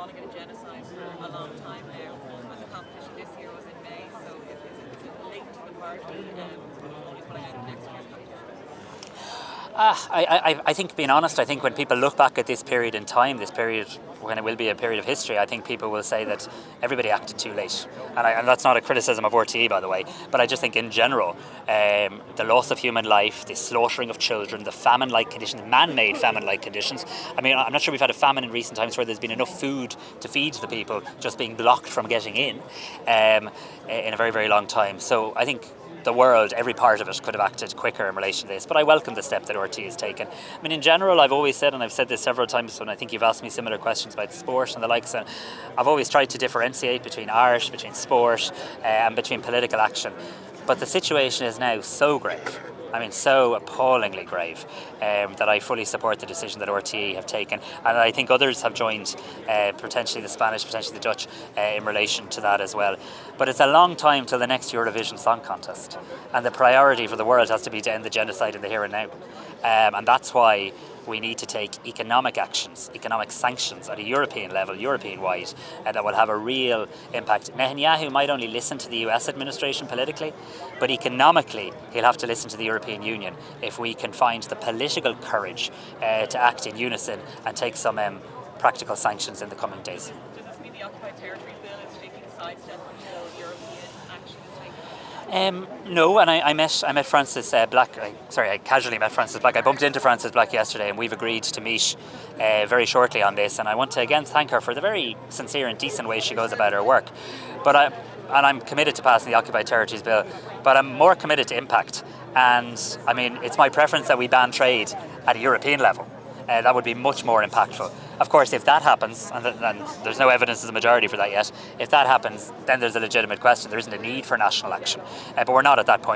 calling it a genocide for a long time now, and the competition this year was in May, so is it linked to the party only putting out next year's competition? I think, being honest, I think when people look back at this period in time, this period when it will be a period of history, I think people will say that everybody acted too late. And that's not a criticism of RTE, by the way, but I just think in general, the loss of human life, the slaughtering of children, the famine-like conditions, man-made famine-like conditions. I mean, I'm not sure we've had a famine in recent times where there's been enough food to feed the people just being blocked from getting in a very, very long time. So I think the world, every part of it, could have acted quicker in relation to this. But I welcome the step that RT has taken. I mean, in general, I've always said, and I've said this several times when I think you've asked me similar questions about sport and the likes, and I've always tried to differentiate between art, between sport, and between political action. But the situation is now so grave. I mean, so appallingly grave, that I fully support the decision that RTE have taken, and I think others have joined, potentially the Spanish, potentially the Dutch, in relation to that as well. But it's a long time till the next Eurovision Song Contest, and the priority for the world has to be to end the genocide in the here and now, and that's why we need to take economic actions, economic sanctions at a European level, European-wide, that will have a real impact. Netanyahu might only listen to the US administration politically, but economically he'll have to listen to the European Union if we can find the political courage to act in unison and take some practical sanctions in the coming days. Does this mean the Occupied Territories Bill is taking a sidestep until European action is taken? No, and I met Frances Black. I casually met Frances Black. I bumped into Frances Black yesterday, and we've agreed to meet very shortly on this. And I want to again thank her for the very sincere and decent way she goes about her work. I'm committed to passing the Occupied Territories Bill, but I'm more committed to impact. And I mean, it's my preference that we ban trade at a European level. That would be much more impactful. Of course, if that happens, and there's no evidence as a majority for that yet, if that happens, then there's a legitimate question. There isn't a need for national action. But we're not at that point.